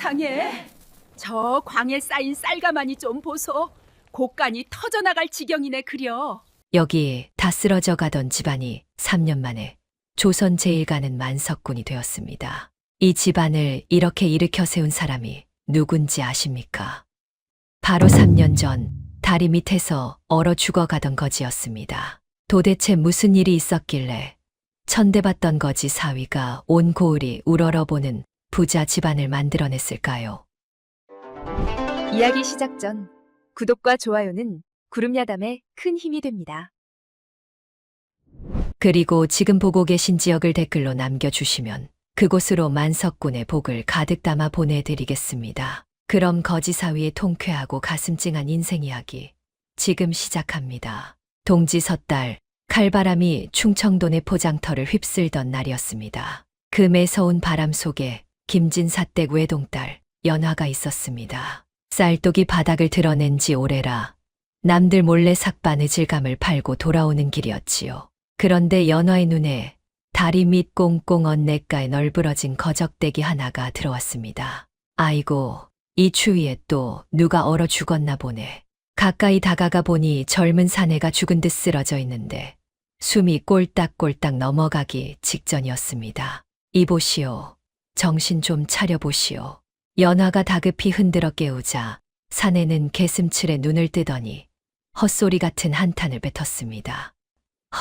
세상에, 저 광에 쌓인 쌀가마니 좀 보소. 곡간이 터져나갈 지경이네 그려. 여기 다 쓰러져 가던 집안이 3년 만에 조선 제1가는 만석군이 되었습니다. 이 집안을 이렇게 일으켜 세운 사람이 누군지 아십니까? 바로 3년 전 다리 밑에서 얼어 죽어가던 거지였습니다. 도대체 무슨 일이 있었길래 천대받던 거지 사위가 온 고을이 우러러보는 부자 집안을 만들어냈을까요? 이야기 시작 전 구독과 좋아요는 구름야담에 큰 힘이 됩니다. 그리고 지금 보고 계신 지역을 댓글로 남겨주시면 그곳으로 만석군의 복을 가득 담아 보내드리겠습니다. 그럼 거지사위의 통쾌하고 가슴 찡한 인생 이야기 지금 시작합니다. 동지 섣달 칼바람이 충청도 내 포장터를 휩쓸던 날이었습니다. 그 매서운 바람 속에 김진사댁 외동딸 연화가 있었습니다. 쌀독이 바닥을 드러낸 지 오래라 남들 몰래 삭바느 질감을 팔고 돌아오는 길이었지요. 그런데 연화의 눈에 다리 밑 꽁꽁 언냇가에 널브러진 거적대기 하나가 들어왔습니다. 아이고, 이 추위에 또 누가 얼어 죽었나 보네. 가까이 다가가 보니 젊은 사내가 죽은 듯 쓰러져 있는데 숨이 꼴딱꼴딱 넘어가기 직전이었습니다. 이보시오. 정신 좀 차려보시오. 연화가 다급히 흔들어 깨우자 사내는 개슴츠레 눈을 뜨더니 헛소리 같은 한탄을 뱉었습니다.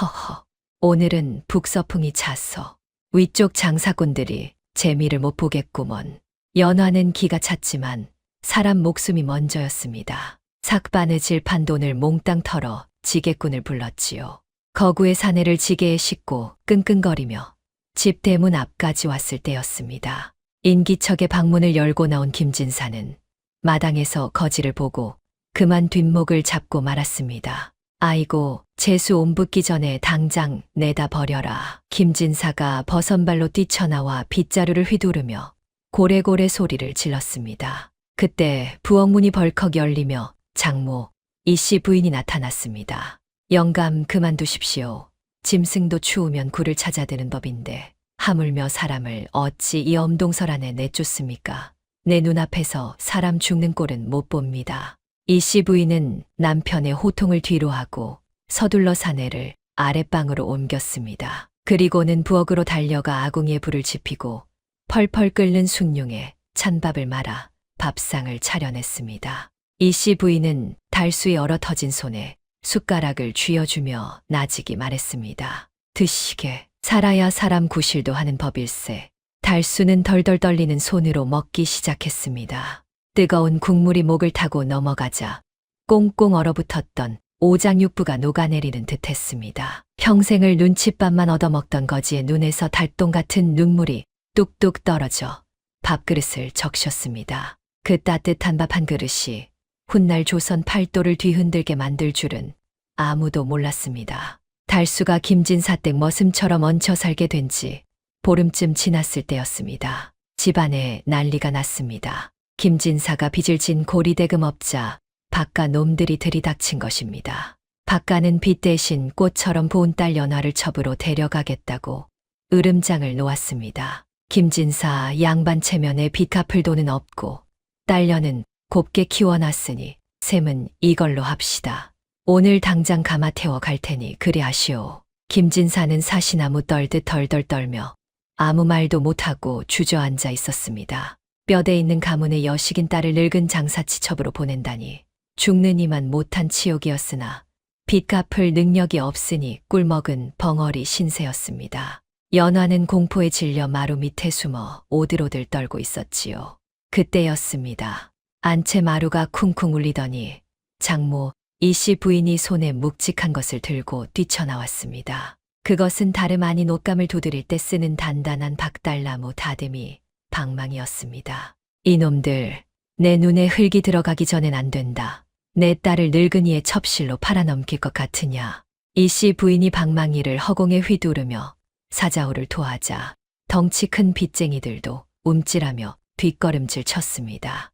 허허, 오늘은 북서풍이 차서 위쪽 장사꾼들이 재미를 못 보겠구먼. 연화는 기가 찼지만 사람 목숨이 먼저였습니다. 삭바느질 판 돈을 몽땅 털어 지게꾼을 불렀지요. 거구의 사내를 지게에 싣고 끙끙거리며 집 대문 앞까지 왔을 때였습니다. 인기척의 방문을 열고 나온 김진사는 마당에서 거지를 보고 그만 뒷목을 잡고 말았습니다. 아이고, 재수 옴 붙기 전에 당장 내다 버려라. 김진사가 버선발로 뛰쳐나와 빗자루를 휘두르며 고래고래 소리를 질렀습니다. 그때 부엌문이 벌컥 열리며 장모, 이씨 부인이 나타났습니다. 영감 그만두십시오. 짐승도 추우면 굴을 찾아드는 법인데 하물며 사람을 어찌 이 엄동설 안에 내쫓습니까? 내 눈앞에서 사람 죽는 꼴은 못 봅니다. 이씨 부인은 남편의 호통을 뒤로하고 서둘러 사내를 아랫방으로 옮겼습니다. 그리고는 부엌으로 달려가 아궁이에 불을 지피고 펄펄 끓는 숭늉에 찬밥을 말아 밥상을 차려냈습니다. 이씨 부인은 달수의 얼어 터진 손에 숟가락을 쥐어주며 나직이 말했습니다. 드시게, 살아야 사람 구실도 하는 법일세. 달수는 덜덜 떨리는 손으로 먹기 시작했습니다. 뜨거운 국물이 목을 타고 넘어가자 꽁꽁 얼어붙었던 오장육부가 녹아내리는 듯했습니다. 평생을 눈칫밥만 얻어먹던 거지의 눈에서 달동 같은 눈물이 뚝뚝 떨어져 밥그릇을 적셨습니다. 그 따뜻한 밥 한 그릇이 훗날 조선 팔도를 뒤흔들게 만들 줄은 아무도 몰랐습니다. 달수가 김진사댁 머슴처럼 얹혀 살게 된 지 보름쯤 지났을 때였습니다. 집안에 난리가 났습니다. 김진사가 빚을 진 고리대금 업자 박가 놈들이 들이닥친 것입니다. 박가는 빚 대신 꽃처럼 고운 딸 연화를 첩으로 데려가겠다고 으름장을 놓았습니다. 김진사 양반 체면에 빚 갚을 돈은 없고 딸녀는 곱게 키워놨으니 셈은 이걸로 합시다. 오늘 당장 가마 태워 갈 테니 그리 하시오. 김진사는 사시나무 떨듯 덜덜 떨며 아무 말도 못하고 주저앉아 있었습니다. 뼈대 있는 가문의 여식인 딸을 늙은 장사치첩으로 보낸다니 죽는 이만 못한 치욕이었으나 빚 갚을 능력이 없으니 꿀먹은 벙어리 신세였습니다. 연화는 공포에 질려 마루 밑에 숨어 오들오들 떨고 있었지요. 그때였습니다. 안채 마루가 쿵쿵 울리더니 장모 이씨 부인이 손에 묵직한 것을 들고 뛰쳐나왔습니다. 그것은 다름 아닌 옷감을 두드릴 때 쓰는 단단한 박달나무 다듬이 방망이였습니다. 이놈들, 내 눈에 흙이 들어가기 전엔 안 된다. 내 딸을 늙은이의 첩실로 팔아넘길 것 같으냐. 이씨 부인이 방망이를 허공에 휘두르며 사자후를 토하자 덩치 큰 빚쟁이들도 움찔하며 뒷걸음질 쳤습니다.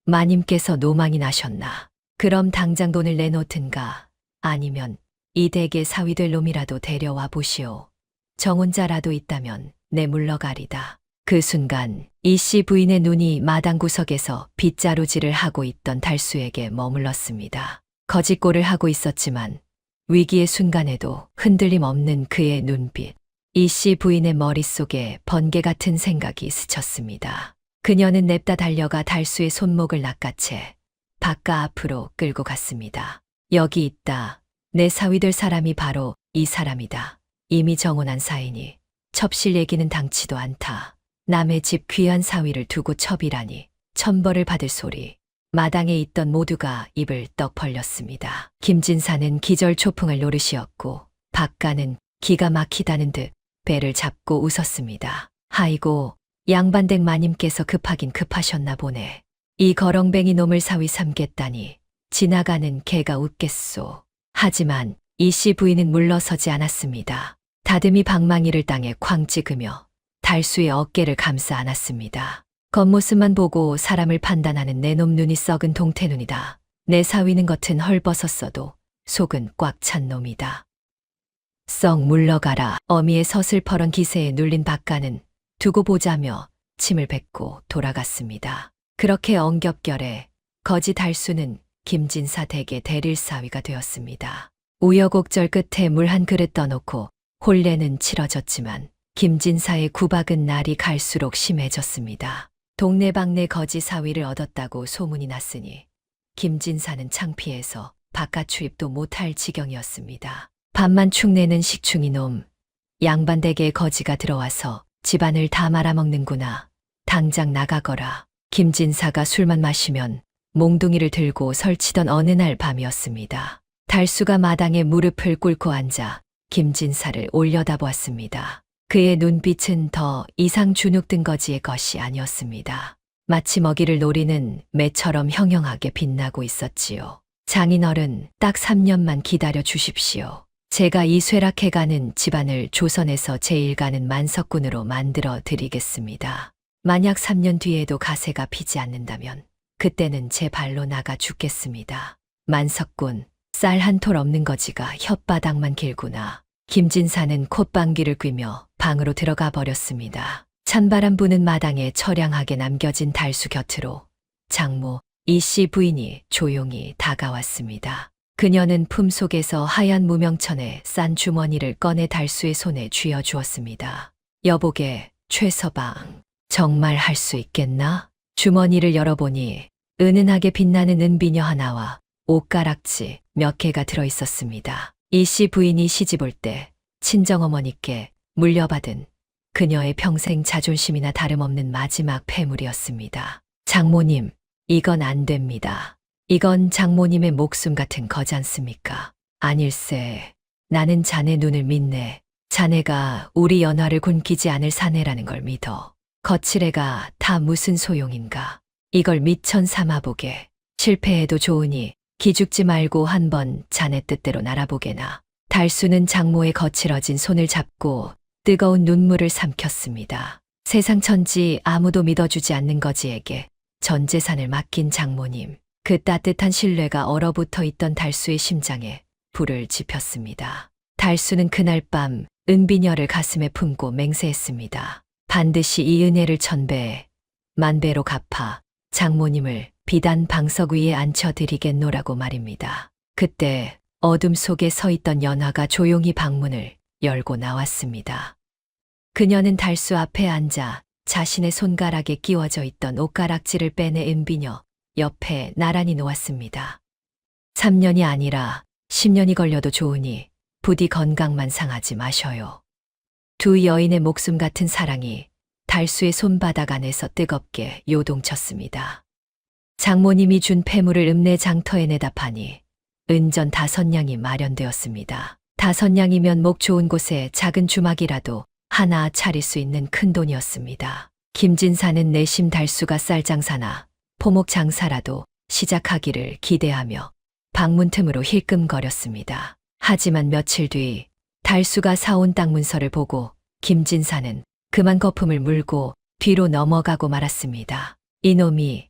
마님께서 노망이 나셨나. 그럼 당장 돈을 내놓든가 아니면 이 댁의 사위 될 놈이라도 데려와 보시오. 정혼자라도 있다면 내 물러가리다. 그 순간 이 씨 부인의 눈이 마당 구석에서 빗자루질을 하고 있던 달수에게 머물렀습니다. 거짓골을 하고 있었지만 위기의 순간에도 흔들림 없는 그의 눈빛. 이 씨 부인의 머릿속에 번개 같은 생각이 스쳤습니다. 그녀는 냅다 달려가 달수의 손목을 낚아채 바깥 앞으로 끌고 갔습니다. 여기 있다. 내 사위 될 사람이 바로 이 사람이다. 이미 정혼한 사이니 첩실 얘기는 당치도 않다. 남의 집 귀한 사위를 두고 첩이라니 천벌을 받을 소리. 마당에 있던 모두가 입을 떡 벌렸습니다. 김진사는 기절초풍할 노릇이었고 박가는 기가 막히다는 듯 배를 잡고 웃었습니다. 아이고, 양반댁 마님께서 급하긴 급하셨나 보네. 이 거렁뱅이 놈을 사위 삼겠다니 지나가는 개가 웃겠소. 하지만 이 씨 부인은 물러서지 않았습니다. 다듬이 방망이를 땅에 쾅 찍으며 달수의 어깨를 감싸 안았습니다. 겉모습만 보고 사람을 판단하는 내놈 눈이 썩은 동태눈이다. 내 사위는 겉은 헐벗었어도 속은 꽉 찬 놈이다. 썩 물러가라. 어미의 서슬퍼런 기세에 눌린 박가는 두고 보자며 침을 뱉고 돌아갔습니다. 그렇게 엉겹결에 거지 달수는 김진사 댁의 대릴사위가 되었습니다. 우여곡절 끝에 물 한 그릇 떠놓고 혼례는 치러졌지만 김진사의 구박은 날이 갈수록 심해졌습니다. 동네방네 거지 사위를 얻었다고 소문이 났으니 김진사는 창피해서 바깥 출입도 못할 지경이었습니다. 밥만 축내는 식충이 놈. 양반댁에 거지가 들어와서 집안을 다 말아먹는구나. 당장 나가거라. 김진사가 술만 마시면 몽둥이를 들고 설치던 어느 날 밤이었습니다. 달수가 마당에 무릎을 꿇고 앉아 김진사를 올려다보았습니다. 그의 눈빛은 더 이상 주눅든 거지의 것이 아니었습니다. 마치 먹이를 노리는 매처럼 형형하게 빛나고 있었지요. 장인어른, 딱 3년만 기다려 주십시오. 제가 이 쇠락해가는 집안을 조선에서 제일 가는 만석군으로 만들어 드리겠습니다. 만약 3년 뒤에도 가세가 피지 않는다면 그때는 제 발로 나가 죽겠습니다. 만석군, 쌀 한 톨 없는 거지가 혓바닥만 길구나. 김진사는 콧방귀를 뀌며 방으로 들어가 버렸습니다. 찬바람 부는 마당에 처량하게 남겨진 달수 곁으로 장모 이 씨 부인이 조용히 다가왔습니다. 그녀는 품속에서 하얀 무명천에 싼 주머니를 꺼내 달수의 손에 쥐어주었습니다. 여보게, 최서방, 정말 할 수 있겠나? 주머니를 열어보니 은은하게 빛나는 은비녀 하나와 옷가락지 몇 개가 들어있었습니다. 이 씨 부인이 시집올 때 친정어머니께 물려받은 그녀의 평생 자존심이나 다름없는 마지막 폐물이었습니다. 장모님, 이건 안 됩니다. 이건 장모님의 목숨 같은 거지 않습니까? 아닐세. 나는 자네 눈을 믿네. 자네가 우리 연화를 굶기지 않을 사내라는 걸 믿어. 거칠애가 다 무슨 소용인가. 이걸 미천 삼아보게. 실패해도 좋으니 기죽지 말고 한번 자네 뜻대로 날아보게나. 달수는 장모의 거칠어진 손을 잡고 뜨거운 눈물을 삼켰습니다. 세상 천지 아무도 믿어주지 않는 거지에게 전 재산을 맡긴 장모님. 그 따뜻한 신뢰가 얼어붙어 있던 달수의 심장에 불을 지폈습니다. 달수는 그날 밤 은비녀를 가슴에 품고 맹세했습니다. 반드시 이 은혜를 천배, 만배로 갚아 장모님을 비단 방석 위에 앉혀드리겠노라고 말입니다. 그때 어둠 속에 서 있던 연화가 조용히 방문을 열고 나왔습니다. 그녀는 달수 앞에 앉아 자신의 손가락에 끼워져 있던 옷가락지를 빼내 은비녀 옆에 나란히 놓았습니다. 3년이 아니라 10년이 걸려도 좋으니 부디 건강만 상하지 마셔요. 두 여인의 목숨 같은 사랑이 달수의 손바닥 안에서 뜨겁게 요동쳤습니다. 장모님이 준 폐물을 읍내 장터에 내다 파니 은전 5냥이 마련되었습니다. 5냥이면 목 좋은 곳에 작은 주막이라도 하나 차릴 수 있는 큰 돈이었습니다. 김진사는 내심 달수가 쌀 장사나 포목 장사라도 시작하기를 기대하며 방문 틈으로 힐끔거렸습니다. 하지만 며칠 뒤 달수가 사온 땅 문서를 보고 김진사는 그만 거품을 물고 뒤로 넘어가고 말았습니다. 이놈이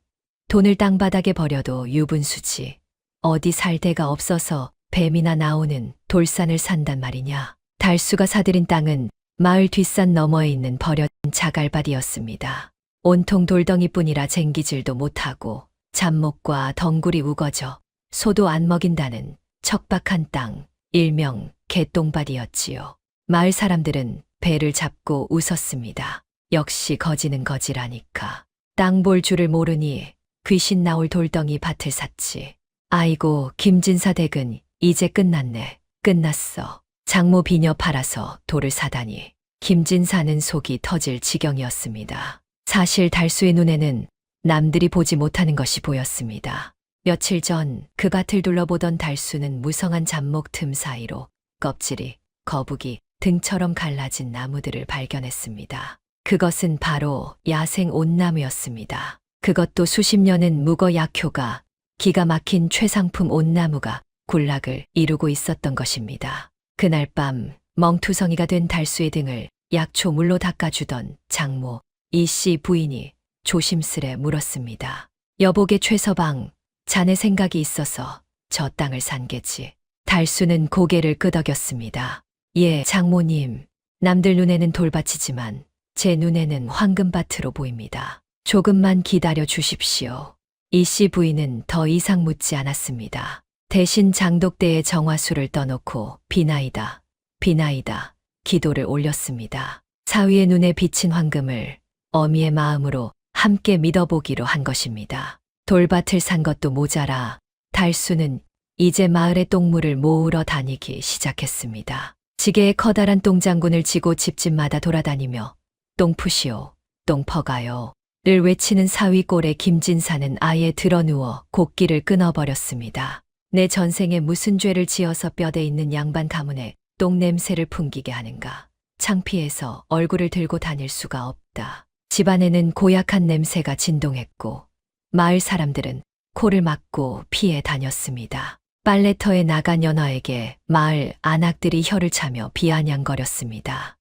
돈을 땅바닥에 버려도 유분수지. 어디 살 데가 없어서 뱀이나 나오는 돌산을 산단 말이냐. 달수가 사들인 땅은 마을 뒷산 너머에 있는 버려진 자갈밭이었습니다. 온통 돌덩이뿐이라 쟁기질도 못하고 잡목과 덩굴이 우거져 소도 안 먹인다는 척박한 땅, 일명 개똥밭이었지요. 마을 사람들은 배를 잡고 웃었습니다. 역시 거지는 거지라니까. 땅 볼 줄을 모르니 귀신 나올 돌덩이 밭을 샀지. 아이고, 김진사 댁은 이제 끝났네. 끝났어. 장모 비녀 팔아서 돌을 사다니. 김진사는 속이 터질 지경이었습니다. 사실 달수의 눈에는 남들이 보지 못하는 것이 보였습니다. 며칠 전 그 밭을 둘러보던 달수는 무성한 잡목 틈 사이로 껍질이, 거북이, 등처럼 갈라진 나무들을 발견했습니다. 그것은 바로 야생 온나무였습니다. 그것도 수십 년은 묵어 약효가 기가 막힌 최상품 온나무가 군락을 이루고 있었던 것입니다. 그날 밤 멍투성이가 된 달수의 등을 약초물로 닦아주던 장모 이씨 부인이 조심스레 물었습니다. 여보게 최서방, 자네 생각이 있어서 저 땅을 산 게지. 달수는 고개를 끄덕였습니다. 예, 장모님. 남들 눈에는 돌밭이지만 제 눈에는 황금밭으로 보입니다. 조금만 기다려 주십시오. 이씨 부인은 더 이상 묻지 않았습니다. 대신 장독대에 정화수를 떠놓고 비나이다, 비나이다 기도를 올렸습니다. 사위의 눈에 비친 황금을 어미의 마음으로 함께 믿어보기로 한 것입니다. 돌밭을 산 것도 모자라 달수는 이제 마을의 똥물을 모으러 다니기 시작했습니다. 지게에 커다란 똥장군을 지고 집집마다 돌아다니며 똥 푸시오, 똥 퍼가요 를 외치는 사위 꼴에 김진사는 아예 드러누워 곡기를 끊어버렸습니다. 내 전생에 무슨 죄를 지어서 뼈대 있는 양반 가문에 똥 냄새를 풍기게 하는가. 창피해서 얼굴을 들고 다닐 수가 없다. 집안에는 고약한 냄새가 진동했고 마을 사람들은 코를 막고 피해 다녔습니다. 빨래터에 나간 연화에게 마을 안악들이 혀를 차며 비아냥거렸습니다.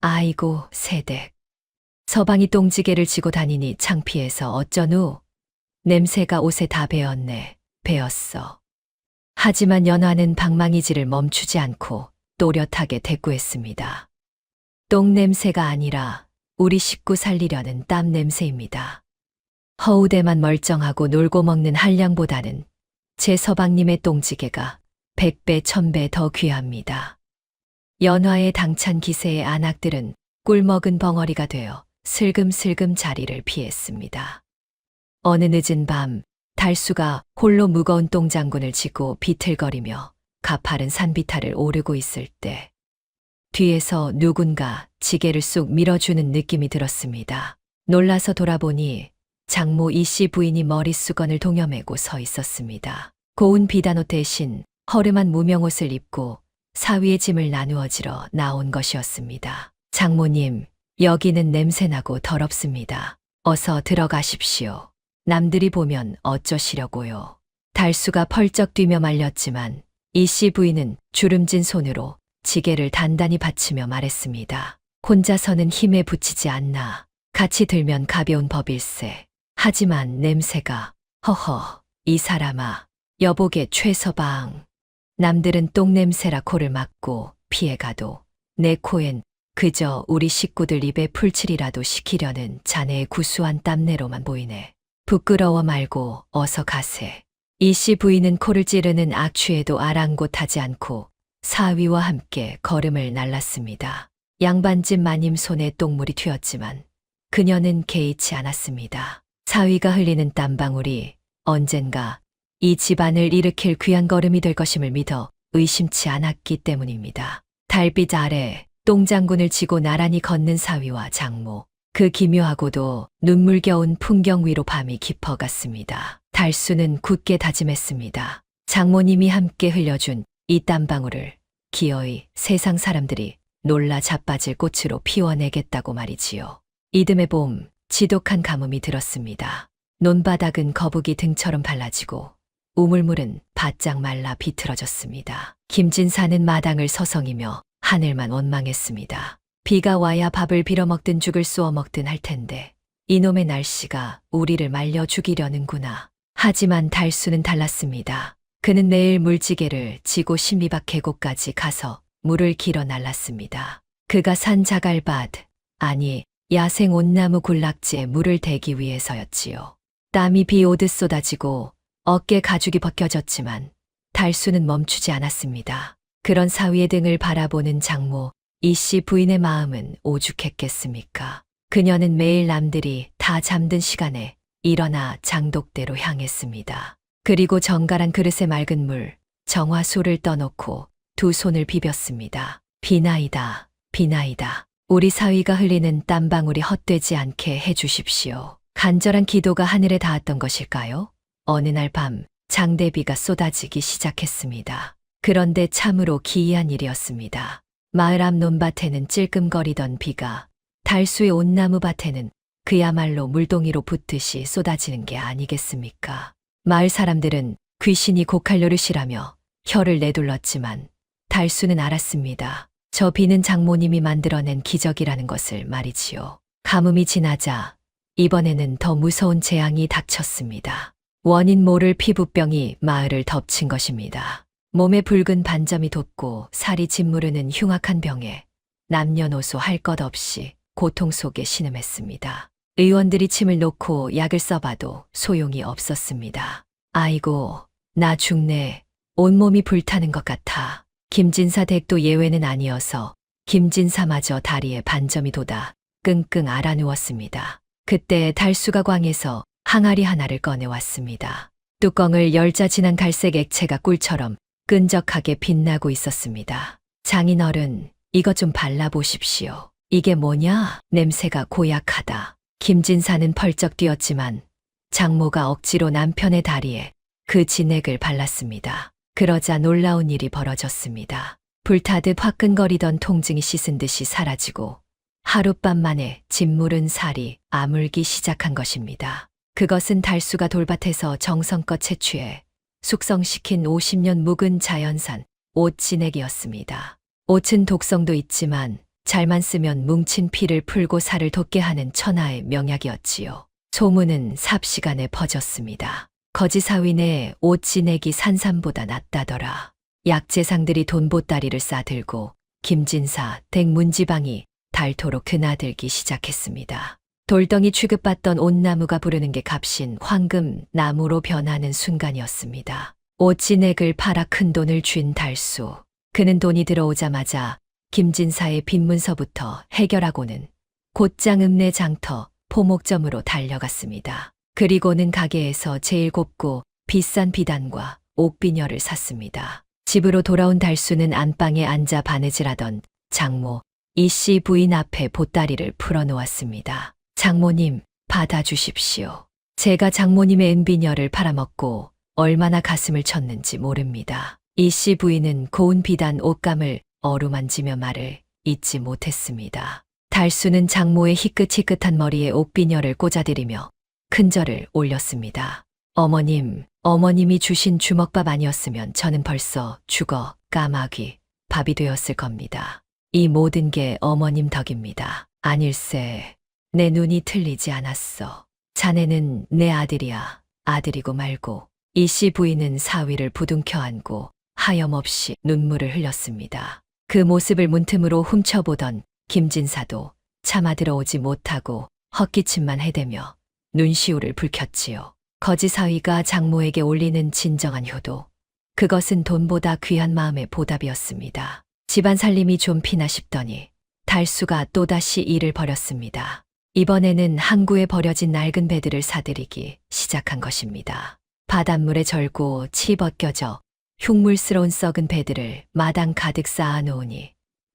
아이고 새댁. 서방이 똥지게를 지고 다니니 창피해서 어쩌누? 냄새가 옷에 다 배었네. 배었어. 하지만 연화는 방망이질을 멈추지 않고 또렷하게 대꾸했습니다. 똥 냄새가 아니라 우리 식구 살리려는 땀 냄새입니다. 허우대만 멀쩡하고 놀고 먹는 한량보다는 제 서방님의 똥지게가 100배, 1000배 더 귀합니다. 연화의 당찬 기세의 안악들은 꿀먹은 벙어리가 되어 슬금슬금 자리를 피했습니다. 어느 늦은 밤 달수가 홀로 무거운 똥장군을 지고 비틀거리며 가파른 산비탈을 오르고 있을 때 뒤에서 누군가 지게를 쑥 밀어주는 느낌이 들었습니다. 놀라서 돌아보니 장모 이씨 부인이 머릿수건을 동여매고 서 있었습니다. 고운 비단옷 대신 허름한 무명옷을 입고 사위의 짐을 나누어지러 나온 것이었습니다. 장모님, 여기는 냄새나고 더럽습니다. 어서 들어가십시오. 남들이 보면 어쩌시려고요. 달수가 펄쩍 뛰며 말렸지만 이씨 부인은 주름진 손으로 지게를 단단히 받치며 말했습니다. 혼자서는 힘에 부치지 않나. 같이 들면 가벼운 법일세. 하지만 냄새가, 허허, 이 사람아, 여보게 최서방. 남들은 똥냄새라 코를 막고 피해가도 내 코엔 그저 우리 식구들 입에 풀칠이라도 시키려는 자네의 구수한 땀내로만 보이네. 부끄러워 말고 어서 가세. 이씨 부인은 코를 찌르는 악취에도 아랑곳하지 않고 사위와 함께 걸음을 날랐습니다. 양반집 마님 손에 똥물이 튀었지만 그녀는 개의치 않았습니다. 사위가 흘리는 땀방울이 언젠가 이 집안을 일으킬 귀한 걸음이 될 것임을 믿어 의심치 않았기 때문입니다. 달빛 아래 똥장군을 지고 나란히 걷는 사위와 장모. 그 기묘하고도 눈물겨운 풍경 위로 밤이 깊어갔습니다. 달수는 굳게 다짐했습니다. 장모님이 함께 흘려준 이 땀방울을 기어이 세상 사람들이 놀라 자빠질 꽃으로 피워내겠다고 말이지요. 이듬해 봄 지독한 가뭄이 들었습니다. 논바닥은 거북이 등처럼 발라지고 우물물은 바짝 말라 비틀어졌습니다. 김진사는 마당을 서성이며 하늘만 원망했습니다. 비가 와야 밥을 빌어먹든 죽을 쏘어 먹든 할 텐데 이놈의 날씨가 우리를 말려 죽이려는구나. 하지만 달수는 달랐습니다. 그는 내일 물지개를 지고 신비박 계곡까지 가서 물을 길어 날랐습니다. 그가 산 자갈밭, 아니 야생 온나무 군락지에 물을 대기 위해서였지요. 땀이 비 오듯 쏟아지고 어깨 가죽이 벗겨졌지만 달수는 멈추지 않았습니다. 그런 사위의 등을 바라보는 장모 이씨 부인의 마음은 오죽했겠습니까? 그녀는 매일 남들이 다 잠든 시간에 일어나 장독대로 향했습니다. 그리고 정갈한 그릇에 맑은 물, 정화수를 떠놓고 두 손을 비볐습니다. 비나이다, 비나이다. 우리 사위가 흘리는 땀방울이 헛되지 않게 해주십시오. 간절한 기도가 하늘에 닿았던 것일까요? 어느 날 밤 장대비가 쏟아지기 시작했습니다. 그런데 참으로 기이한 일이었습니다. 마을 앞 논밭에는 찔끔거리던 비가 달수의 온나무 밭에는 그야말로 물동이로 붓듯이 쏟아지는 게 아니겠습니까? 마을 사람들은 귀신이 고칼노릇이라며 혀를 내둘렀지만 달수는 알았습니다. 저 비는 장모님이 만들어낸 기적이라는 것을 말이지요. 가뭄이 지나자 이번에는 더 무서운 재앙이 닥쳤습니다. 원인 모를 피부병이 마을을 덮친 것입니다. 몸에 붉은 반점이 돋고 살이 짓무르는 흉악한 병에 남녀노소 할 것 없이 고통 속에 신음했습니다. 의원들이 침을 놓고 약을 써봐도 소용이 없었습니다. 아이고, 나 죽네. 온몸이 불타는 것 같아. 김진사 댁도 예외는 아니어서 김진사마저 다리에 반점이 돋아 끙끙 앓아누웠습니다. 그때 달수가 광에서 항아리 하나를 꺼내왔습니다. 뚜껑을 열자 진한 갈색 액체가 꿀처럼 끈적하게 빛나고 있었습니다. 장인어른, 이것 좀 발라보십시오. 이게 뭐냐? 냄새가 고약하다. 김진사는 펄쩍 뛰었지만 장모가 억지로 남편의 다리에 그 진액을 발랐습니다. 그러자 놀라운 일이 벌어졌습니다. 불타듯 화끈거리던 통증이 씻은 듯이 사라지고 하룻밤 만에 짓무른 살이 아물기 시작한 것입니다. 그것은 달수가 돌밭에서 정성껏 채취해 숙성시킨 50년 묵은 자연산 옷진액이었습니다. 옷은 독성도 있지만 잘만 쓰면 뭉친 피를 풀고 살을 돋게 하는 천하의 명약이었지요. 소문은 삽시간에 퍼졌습니다. 거지사위네 옷진액이 산삼보다 낫다더라. 약재상들이 돈보따리를 싸들고 김진사 댁 문지방이 닳도록 드나들기 시작했습니다. 돌덩이 취급받던 온나무가 부르는 게 값인 황금 나무로 변하는 순간이었습니다. 옷진액을 팔아 큰 돈을 쥔 달수. 그는 돈이 들어오자마자 김진사의 빈문서부터 해결하고는 곧장 읍내 장터 포목점으로 달려갔습니다. 그리고는 가게에서 제일 곱고 비싼 비단과 옥비녀를 샀습니다. 집으로 돌아온 달수는 안방에 앉아 바느질하던 장모 이씨 부인 앞에 보따리를 풀어놓았습니다. 장모님, 받아주십시오. 제가 장모님의 은비녀를 팔아먹고 얼마나 가슴을 쳤는지 모릅니다. 이씨 부인은 고운 비단 옷감을 어루만지며 말을 잊지 못했습니다. 달수는 장모의 희끗희끗한 머리에 옥비녀를 꽂아드리며 큰절을 올렸습니다. 어머님이 주신 주먹밥 아니었으면 저는 벌써 죽어 까마귀 밥이 되었을 겁니다. 이 모든 게 어머님 덕입니다. 아닐세, 내 눈이 틀리지 않았어. 자네는 내 아들이야. 아들이고 말고. 이씨 부인은 사위를 부둥켜 안고 하염없이 눈물을 흘렸습니다. 그 모습을 문틈으로 훔쳐보던 김진사도 차마 들어오지 못하고 헛기침만 해대며 눈시울을 붉혔지요. 거지사위가 장모에게 올리는 진정한 효도. 그것은 돈보다 귀한 마음의 보답이었습니다. 집안 살림이 좀 피나 싶더니 달수가 또다시 일을 벌였습니다. 이번에는 항구에 버려진 낡은 배들을 사들이기 시작한 것입니다. 바닷물에 절고 치 벗겨져 흉물스러운 썩은 배들을 마당 가득 쌓아놓으니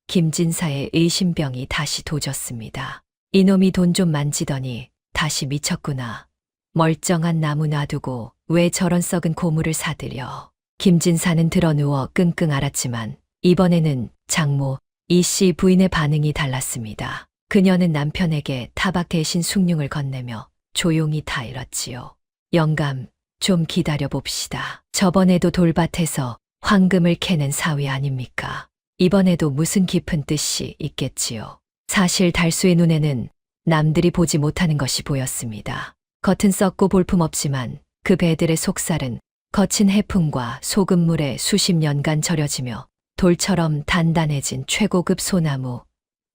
김진사의 의심병이 다시 도졌습니다. 이놈이 돈 좀 만지더니 다시 미쳤구나. 멀쩡한 나무 놔두고 왜 저런 썩은 고물을 사들여. 김진사는 드러누워 끙끙 앓았지만 이번에는 장모 이씨 부인의 반응이 달랐습니다. 그녀는 남편에게 타박 대신 숭늉을 건네며 조용히 타일었지요. 영감, 좀 기다려 봅시다. 저번에도 돌밭에서 황금을 캐는 사위 아닙니까? 이번에도 무슨 깊은 뜻이 있겠지요. 사실 달수의 눈에는 남들이 보지 못하는 것이 보였습니다. 겉은 썩고 볼품없지만 그 배들의 속살은 거친 해풍과 소금물에 수십 년간 절여지며 돌처럼 단단해진 최고급 소나무,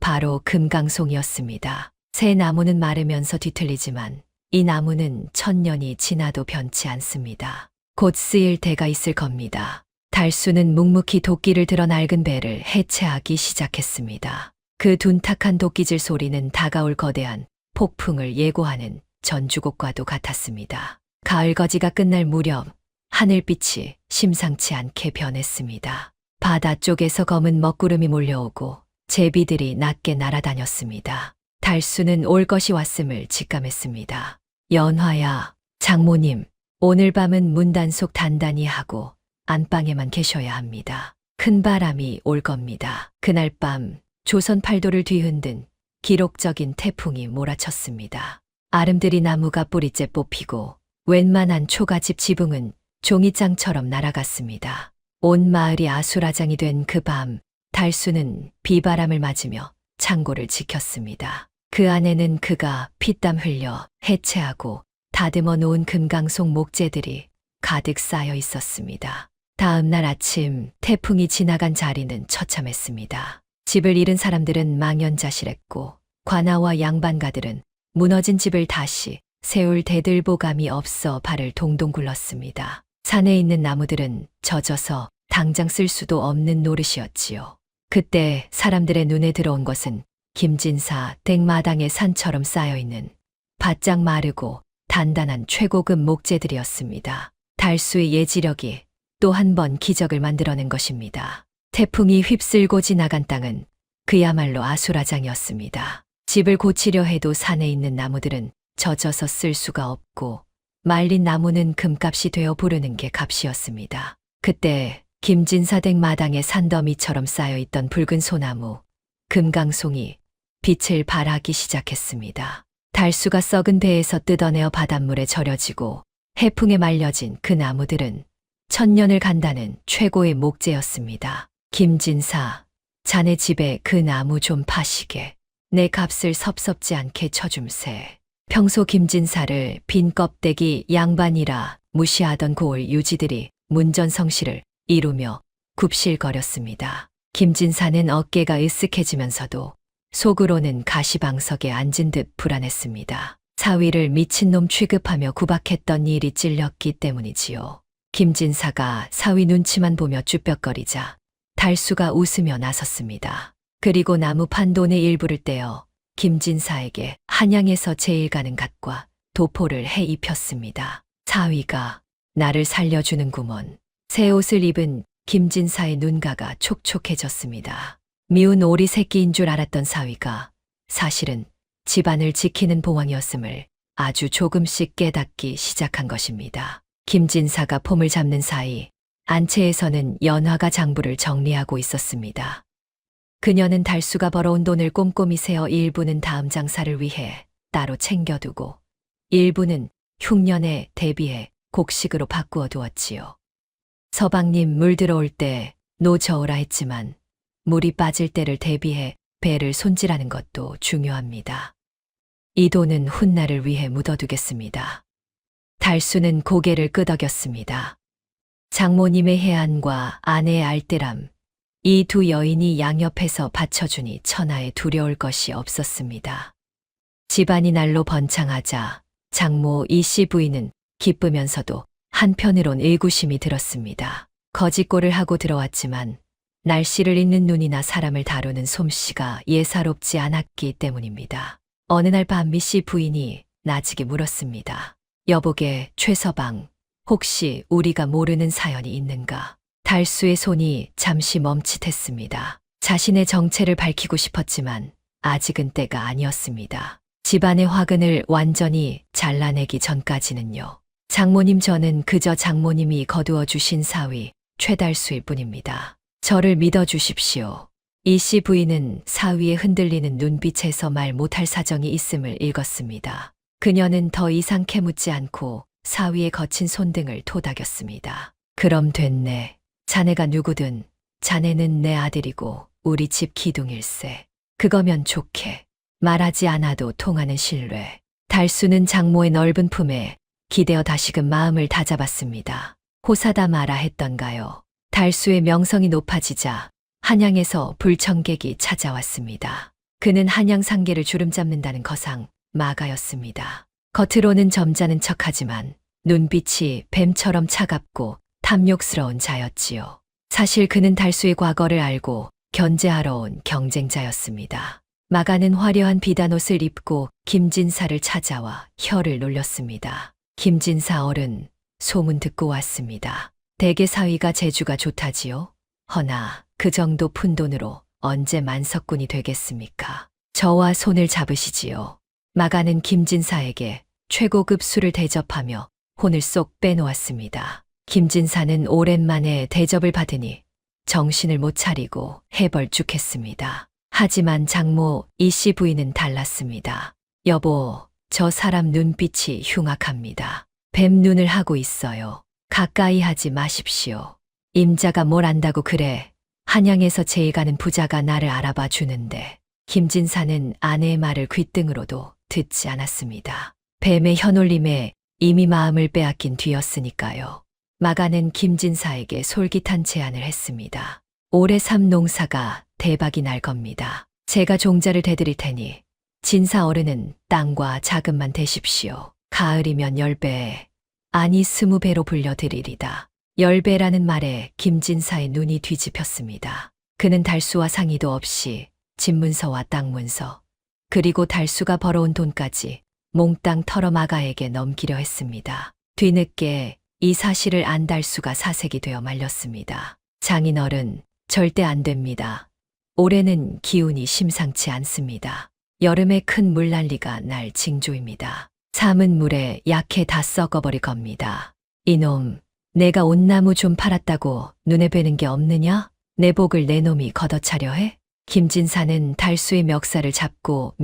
바로 금강송이었습니다. 새 나무는 마르면서 뒤틀리지만 이 나무는 1000년이 지나도 변치 않습니다. 곧 쓰일 때가 있을 겁니다. 달수는 묵묵히 도끼를 들어 낡은 배를 해체하기 시작했습니다. 그 둔탁한 도끼질 소리는 다가올 거대한 폭풍을 예고하는 전주곡과도 같았습니다. 가을 거지가 끝날 무렵 하늘빛이 심상치 않게 변했습니다. 바다 쪽에서 검은 먹구름이 몰려오고 제비들이 낮게 날아다녔습니다. 달수는 올 것이 왔음을 직감했습니다. 연화야, 장모님, 오늘 밤은 문단속 단단히 하고 안방에만 계셔야 합니다. 큰 바람이 올 겁니다. 그날 밤 조선 팔도를 뒤흔든 기록적인 태풍이 몰아쳤습니다. 아름드리 나무가 뿌리째 뽑히고 웬만한 초가집 지붕은 종이장처럼 날아갔습니다. 온 마을이 아수라장이 된 그 밤, 달수는 비바람을 맞으며 창고를 지켰습니다. 그 안에는 그가 피땀 흘려 해체하고 다듬어 놓은 금강송 목재들이 가득 쌓여 있었습니다. 다음 날 아침 태풍이 지나간 자리는 처참했습니다. 집을 잃은 사람들은 망연자실했고 관아와 양반가들은 무너진 집을 다시 세울 대들보감이 없어 발을 동동 굴렀습니다. 산에 있는 나무들은 젖어서 당장 쓸 수도 없는 노릇이었지요. 그때 사람들의 눈에 들어온 것은 김진사 댁마당에 산처럼 쌓여있는 바짝 마르고 단단한 최고급 목재들이었습니다. 달수의 예지력이 또 한 번 기적을 만들어낸 것입니다. 태풍이 휩쓸고 지나간 땅은 그야말로 아수라장이었습니다. 집을 고치려 해도 산에 있는 나무들은 젖어서 쓸 수가 없고 말린 나무는 금값이 되어 부르는 게 값이었습니다. 그때 김진사 댁 마당에 산더미처럼 쌓여있던 붉은 소나무, 금강송이 빛을 발하기 시작했습니다. 달수가 썩은 배에서 뜯어내어 바닷물에 절여지고 해풍에 말려진 그 나무들은 1000년을 간다는 최고의 목재였습니다. 김진사, 자네 집에 그 나무 좀 파시게. 내 값을 섭섭지 않게 쳐줌세. 평소 김진사를 빈 껍데기 양반이라 무시하던 고을 유지들이 문전성시를 이루며 굽실거렸습니다. 김진사는 어깨가 으쓱해지면서도 속으로는 가시방석에 앉은 듯 불안했습니다. 사위를 미친놈 취급하며 구박했던 일이 찔렸기 때문이지요. 김진사가 사위 눈치만 보며 쭈뼛거리자 달수가 웃으며 나섰습니다. 그리고 나무 판돈의 일부를 떼어 김진사에게 한양에서 제일 가는 갓과 도포를 해 입혔습니다. 사위가 나를 살려주는구먼. 새 옷을 입은 김진사의 눈가가 촉촉해졌습니다. 미운 오리 새끼인 줄 알았던 사위가 사실은 집안을 지키는 봉황이었음을 아주 조금씩 깨닫기 시작한 것입니다. 김진사가 폼을 잡는 사이 안채에서는 연화가 장부를 정리하고 있었습니다. 그녀는 달수가 벌어온 돈을 꼼꼼히 세어 일부는 다음 장사를 위해 따로 챙겨두고 일부는 흉년에 대비해 곡식으로 바꾸어 두었지요. 서방님 물 들어올 때 노저으라 했지만 물이 빠질 때를 대비해 배를 손질하는 것도 중요합니다. 이 돈은 훗날을 위해 묻어두겠습니다. 달수는 고개를 끄덕였습니다. 장모님의 해안과 아내의 알뜰함, 이 두 여인이 양옆에서 받쳐주니 천하에 두려울 것이 없었습니다. 집안이 날로 번창하자 장모 이씨 부인은 기쁘면서도 한편으론 의구심이 들었습니다. 거짓골을 하고 들어왔지만 날씨를 읽는 눈이나 사람을 다루는 솜씨가 예사롭지 않았기 때문입니다. 어느 날 밤미 씨 부인이 나지게 물었습니다. 여보게 최서방, 혹시 우리가 모르는 사연이 있는가? 달수의 손이 잠시 멈칫했습니다. 자신의 정체를 밝히고 싶었지만 아직은 때가 아니었습니다. 집안의 화근을 완전히 잘라내기 전까지는요. 장모님, 저는 그저 장모님이 거두어 주신 사위 최달수일 뿐입니다. 저를 믿어주십시오. 이씨 부인은 사위의 흔들리는 눈빛에서 말 못할 사정이 있음을 읽었습니다. 그녀는 더 이상 캐묻지 않고 사위의 거친 손등을 토닥였습니다. 그럼 됐네. 자네가 누구든 자네는 내 아들이고 우리 집 기둥일세. 그거면 좋게. 말하지 않아도 통하는 신뢰. 달수는 장모의 넓은 품에 기대어 다시금 마음을 다잡았습니다. 호사다 마라 했던가요. 달수의 명성이 높아지자 한양에서 불청객이 찾아왔습니다. 그는 한양상계를 주름잡는다는 거상 마가였습니다. 겉으로는 점잖은 척하지만 눈빛이 뱀처럼 차갑고 탐욕스러운 자였지요. 사실 그는 달수의 과거를 알고 견제하러 온 경쟁자였습니다. 마가는 화려한 비단옷을 입고 김진사를 찾아와 혀를 놀렸습니다. 김진사 어른, 소문 듣고 왔습니다. 대개 사위가 재주가 좋다지요? 허나 그 정도 푼돈으로 언제 만석군이 되겠습니까? 저와 손을 잡으시지요. 마가는 김진사에게 최고급 술을 대접하며 혼을 쏙 빼놓았습니다. 김진사는 오랜만에 대접을 받으니 정신을 못 차리고 해벌쭉했습니다. 하지만 장모 이씨 부인은 달랐습니다. 여보, 저 사람 눈빛이 흉악합니다. 뱀 눈을 하고 있어요. 가까이 하지 마십시오. 임자가 뭘 안다고 그래. 한양에서 제일 가는 부자가 나를 알아봐 주는데. 김진사는 아내의 말을 귓등으로도 듣지 않았습니다. 뱀의 혀놀림에 이미 마음을 빼앗긴 뒤였으니까요. 마가는 김진사에게 솔깃한 제안을 했습니다. 올해 삼 농사가 대박이 날 겁니다. 제가 종자를 대드릴 테니 진사 어른은 땅과 자금만 대십시오. 가을이면 10배, 아니 20배로 불려드리리다. 10배라는 말에 김진사의 눈이 뒤집혔습니다. 그는 달수와 상의도 없이 집문서와 땅문서, 그리고 달수가 벌어온 돈까지 몽땅 털어 마가에게 넘기려 했습니다. 뒤늦게 이 사실을 안 달수가 사색이 되어 말렸습니다. 장인어른, 절대 안 됩니다. 올해는 기운이 심상치 않습니다. 여름에 큰 물난리가 날 징조입니다. 삶은 물에 약해 다 썩어버릴 겁니다. 이놈, 내가 온나무 좀 팔았다고 눈에 뵈는 게 없느냐? 내 복을 내 놈이 걷어차려 해? 김진사는 달수의 멱살을 잡고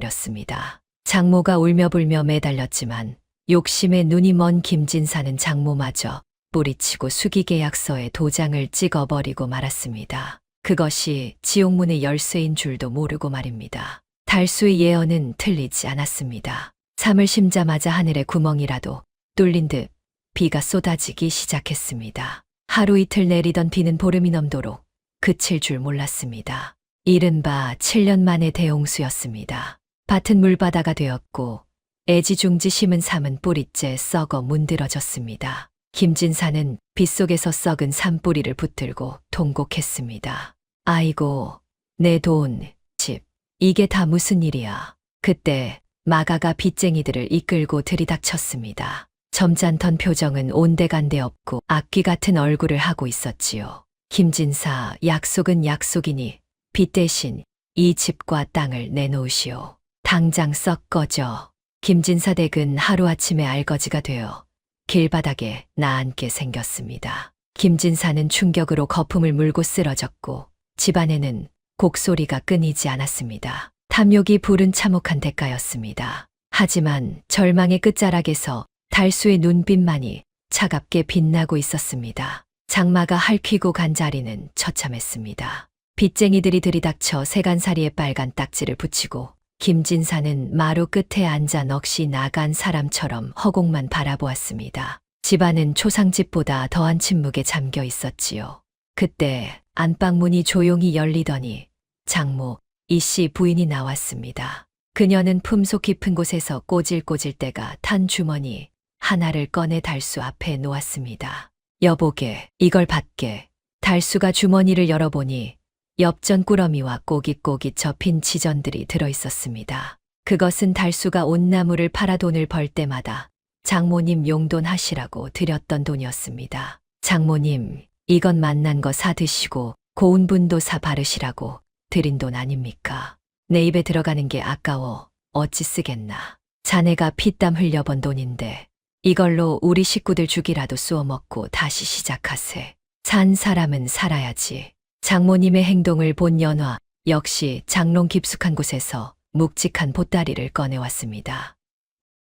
밀쳐버렸습니다. 장모가 울며불며 매달렸지만 욕심에 눈이 먼 김진사는 장모마저 뿌리치고 수기계약서에 도장을 찍어버리고 말았습니다. 그것이 지옥문의 열쇠인 줄도 모르고 말입니다. 달수의 예언은 틀리지 않았습니다. 잠을 심자마자 하늘에 구멍이라도 뚫린 듯 비가 쏟아지기 시작했습니다. 하루 이틀 내리던 비는 보름이 넘도록 그칠 줄 몰랐습니다. 이른바 7년 만의 대홍수였습니다. 밭은 물바다가 되었고 애지중지 심은 삶은 뿌리째 썩어 문드러졌습니다. 김진사는 빗속에서 썩은 산뿌리를 붙들고 통곡했습니다. 아이고, 내 돈, 집, 이게 다 무슨 일이야. 그때 마가가 빚쟁이들을 이끌고 들이닥쳤습니다. 점잖던 표정은 온데간데 없고 악귀 같은 얼굴을 하고 있었지요. 김진사, 약속은 약속이니 빚 대신 이 집과 땅을 내놓으시오. 당장 썩 꺼져. 김진사 댁은 하루아침에 알거지가 되어 길바닥에 나앉게 생겼습니다. 김진사는 충격으로 거품을 물고 쓰러졌고 집안에는 곡소리가 끊이지 않았습니다. 탐욕이 부른 참혹한 대가였습니다. 하지만 절망의 끝자락에서 달수의 눈빛만이 차갑게 빛나고 있었습니다. 장마가 핥히고 간 자리는 처참했습니다. 빚쟁이들이 들이닥쳐 세간살이에 빨간 딱지를 붙이고 김진사는 마루 끝에 앉아 넋이 나간 사람처럼 허공만 바라보았습니다. 집안은 초상집보다 더한 침묵에 잠겨 있었지요. 그때 안방문이 조용히 열리더니 장모 이씨 부인이 나왔습니다. 그녀는 품속 깊은 곳에서 꼬질꼬질 때가 탄 주머니 하나를 꺼내 달수 앞에 놓았습니다. 여보게, 이걸 받게. 달수가 주머니를 열어보니 엽전 꾸러미와 꼬깃꼬깃 접힌 지전들이 들어있었습니다. 그것은 달수가 온나무를 팔아 돈을 벌 때마다 장모님 용돈 하시라고 드렸던 돈이었습니다. 장모님, 이건 맛난 거 사 드시고 고운 분도 사 바르시라고 드린 돈 아닙니까? 내 입에 들어가는 게 아까워 어찌 쓰겠나. 자네가 피땀 흘려번 돈인데 이걸로 우리 식구들 죽이라도 쏘어 먹고 다시 시작하세. 산 사람은 살아야지. 장모님의 행동을 본 연화 역시 장롱 깊숙한 곳에서 묵직한 보따리를 꺼내왔습니다.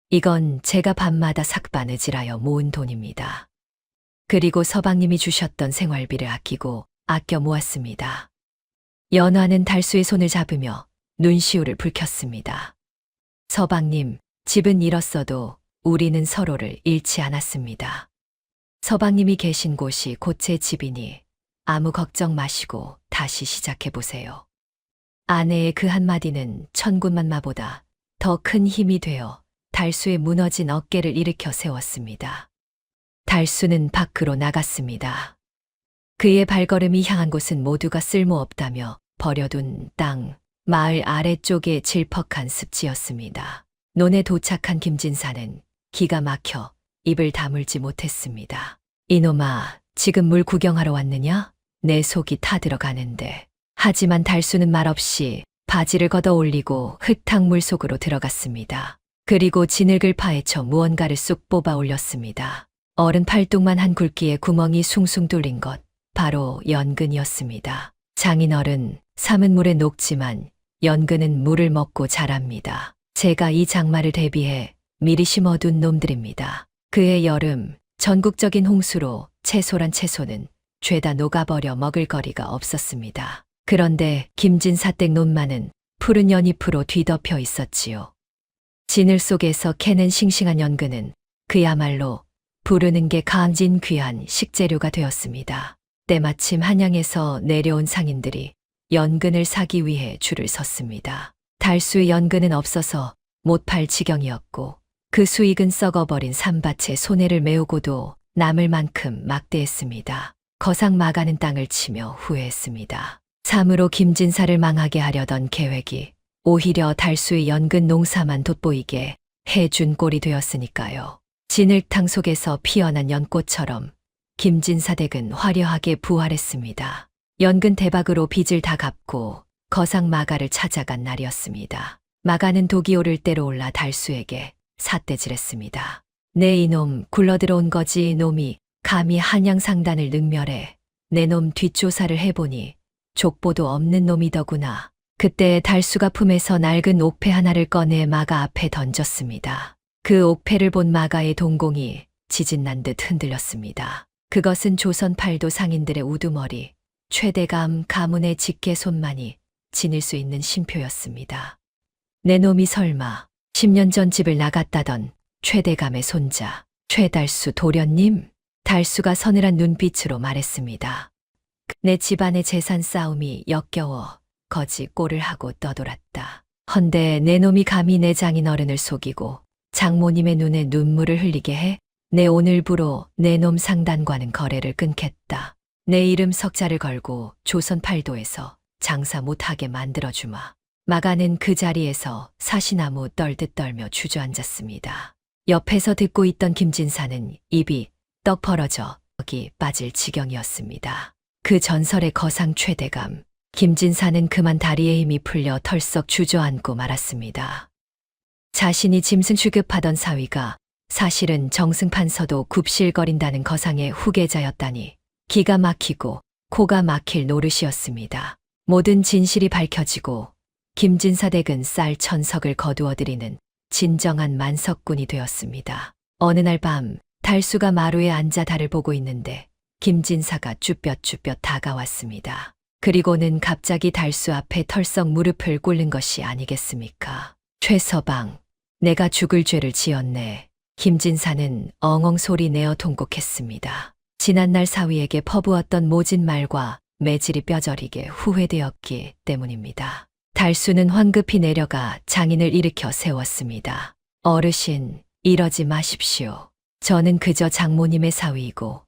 이건 제가 밤마다 삭바느질하여 모은 돈입니다. 그리고 서방님이 주셨던 생활비를 아껴 모았습니다. 연화는 달수의 손을 잡으며 눈시울을 붉혔습니다. 서방님, 집은 잃었어도 우리는 서로를 잃지 않았습니다. 서방님이 계신 곳이 곧 제 집이니 아무 걱정 마시고 다시 시작해 보세요. 아내의 그 한마디는 천군만마보다 더 큰 힘이 되어 달수의 무너진 어깨를 일으켜 세웠습니다. 달수는 밖으로 나갔습니다. 그의 발걸음이 향한 곳은 모두가 쓸모없다며 버려둔 땅, 마을 아래쪽의 질퍽한 습지였습니다. 논에 도착한 김진사는 기가 막혀 입을 다물지 못했습니다. 이놈아, 지금 물 구경하러 왔느냐? 내 속이 타들어가는데. 하지만 달수는 말없이 바지를 걷어 올리고 흙탕물 속으로 들어갔습니다. 그리고 진흙을 파헤쳐 무언가를 쑥 뽑아 올렸습니다. 어른 팔뚝만 한 굵기에 구멍이 숭숭 뚫린 것, 바로 연근이었습니다. 장인어른, 삶은 물에 녹지만 연근은 물을 먹고 자랍니다. 제가 이 장마를 대비해 미리 심어둔 놈들입니다. 그해 여름, 전국적인 홍수로 채소란 채소는 죄다 녹아버려 먹을 거리가 없었습니다. 그런데 김진사댁 논만은 푸른 연잎으로 뒤덮여 있었지요. 진을 속에서 캐낸 싱싱한 연근은 그야말로 부르는 게 감진 귀한 식재료가 되었습니다. 때마침 한양에서 내려온 상인들이 연근을 사기 위해 줄을 섰습니다. 달수의 연근은 없어서 못 팔 지경이었고 그 수익은 썩어버린 산밭에 손해를 메우고도 남을 만큼 막대했습니다. 거상 마가는 땅을 치며 후회했습니다. 참으로 김진사를 망하게 하려던 계획이 오히려 달수의 연근 농사만 돋보이게 해준 꼴이 되었으니까요. 진흙탕 속에서 피어난 연꽃처럼 김진사 댁은 화려하게 부활했습니다. 연근 대박으로 빚을 다 갚고 거상 마가를 찾아간 날이었습니다. 마가는 독이 오를 대로 올라 달수에게 삿대질했습니다. 내 이놈 굴러들어온 거지 놈이 감히 한양 상단을 능멸해 내 놈 뒷조사를 해보니 족보도 없는 놈이더구나. 그때 달수가 품에서 낡은 옥패 하나를 꺼내 마가 앞에 던졌습니다. 그 옥패를 본 마가의 동공이 지진난 듯 흔들렸습니다. 그것은 조선 팔도 상인들의 우두머리, 최대감 가문의 직계손만이 지닐 수 있는 신표였습니다. 내 놈이 설마 10년 전 집을 나갔다던 최대감의 손자, 최달수 도련님? 달수가 서늘한 눈빛으로 말했습니다. 내 집안의 재산 싸움이 역겨워 거지 꼴을 하고 떠돌았다. 헌데 내 놈이 감히 내 장인어른을 속이고 장모님의 눈에 눈물을 흘리게 해 내 오늘부로 내 놈 상단과는 거래를 끊겠다. 내 이름 석자를 걸고 조선 팔도에서 장사 못하게 만들어주마. 마가는 그 자리에서 사시나무 떨듯 떨며 주저앉았습니다. 옆에서 듣고 있던 김진사는 입이 떡 벌어져 기 빠질 지경이었습니다. 그 전설의 거상 최대감, 김진사는 그만 다리에 힘이 풀려 털썩 주저앉고 말았습니다. 자신이 짐승 취급하던 사위가 사실은 정승판서도 굽실거린다는 거상의 후계자였다니 기가 막히고 코가 막힐 노릇이었습니다. 모든 진실이 밝혀지고 김진사 댁은 쌀 1000석을 거두어들이는 진정한 만석군이 되었습니다. 어느 날 밤 달수가 마루에 앉아 달을 보고 있는데 김진사가 쭈뼛쭈뼛 다가왔습니다. 그리고는 갑자기 달수 앞에 털썩 무릎을 꿇는 것이 아니겠습니까? 최서방, 내가 죽을 죄를 지었네. 김진사는 엉엉 소리 내어 통곡했습니다. 지난날 사위에게 퍼부었던 모진 말과 매질이 뼈저리게 후회되었기 때문입니다. 달수는 황급히 내려가 장인을 일으켜 세웠습니다. 어르신, 이러지 마십시오. 저는 그저 장모님의 사위이고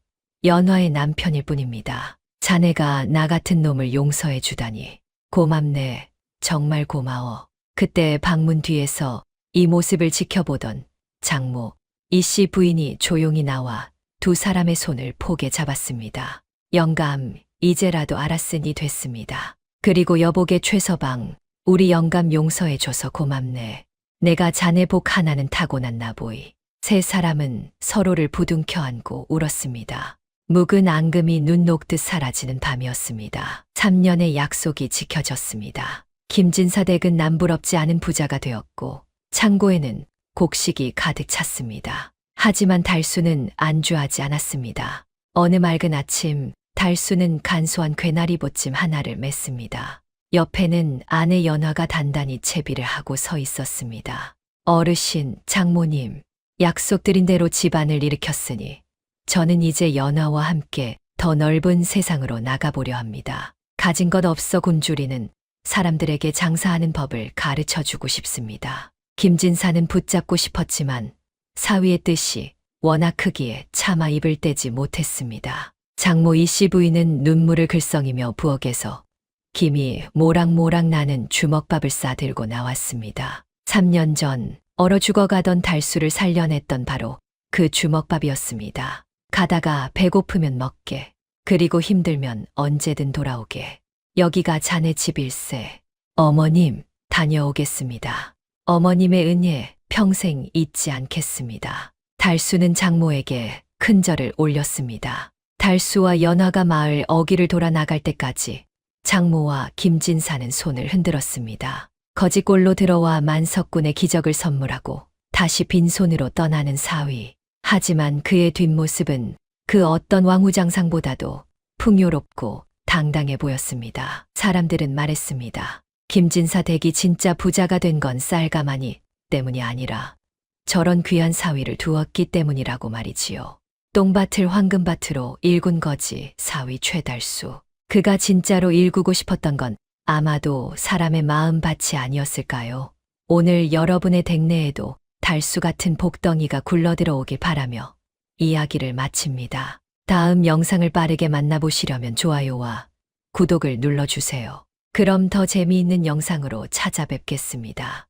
연화의 남편일 뿐입니다. 자네가 나 같은 놈을 용서해 주다니. 고맙네. 정말 고마워. 그때 방문 뒤에서 이 모습을 지켜보던 장모, 이씨 부인이 조용히 나와 두 사람의 손을 포개 잡았습니다. 영감, 이제라도 알았으니 됐습니다. 그리고 여보게 최서방, 우리 영감 용서해줘서 고맙네. 내가 자네 복 하나는 타고난 나보이. 세 사람은 서로를 부둥켜 안고 울었습니다. 묵은 앙금이 눈 녹듯 사라지는 밤이었습니다. 3년의 약속이 지켜졌습니다. 김진사 댁은 남부럽지 않은 부자가 되었고 창고에는 곡식이 가득 찼습니다. 하지만 달수는 안주하지 않았습니다. 어느 맑은 아침 달수는 간소한 괴나리 보찜 하나를 맸습니다. 옆에는 아내 연화가 단단히 채비를 하고 서 있었습니다. 어르신, 장모님, 약속드린 대로 집안을 일으켰으니 저는 이제 연화와 함께 더 넓은 세상으로 나가보려 합니다. 가진 것 없어 굶주리는 사람들에게 장사하는 법을 가르쳐 주고 싶습니다. 김진사는 붙잡고 싶었지만 사위의 뜻이 워낙 크기에 차마 입을 떼지 못했습니다. 장모 이씨 부인은 눈물을 글썽이며 부엌에서 김이 모락모락 나는 주먹밥을 싸들고 나왔습니다. 3년 전 얼어 죽어가던 달수를 살려냈던 바로 그 주먹밥이었습니다. 가다가 배고프면 먹게, 그리고 힘들면 언제든 돌아오게. 여기가 자네 집일세. 어머님, 다녀오겠습니다. 어머님의 은혜 평생 잊지 않겠습니다. 달수는 장모에게 큰 절을 올렸습니다. 달수와 연화가 마을 어귀를 돌아 나갈 때까지 장모와 김진사는 손을 흔들었습니다. 거지골로 들어와 만석군의 기적을 선물하고 다시 빈손으로 떠나는 사위. 하지만 그의 뒷모습은 그 어떤 왕후장상보다도 풍요롭고 당당해 보였습니다. 사람들은 말했습니다. 김진사 댁이 진짜 부자가 된 건 쌀가마니 때문이 아니라 저런 귀한 사위를 두었기 때문이라고 말이지요. 똥밭을 황금밭으로 일군 거지 사위 최달수. 그가 진짜로 일구고 싶었던 건 아마도 사람의 마음밭이 아니었을까요? 오늘 여러분의 댁내에도 달수 같은 복덩이가 굴러들어오길 바라며 이야기를 마칩니다. 다음 영상을 빠르게 만나보시려면 좋아요와 구독을 눌러주세요. 그럼 더 재미있는 영상으로 찾아뵙겠습니다.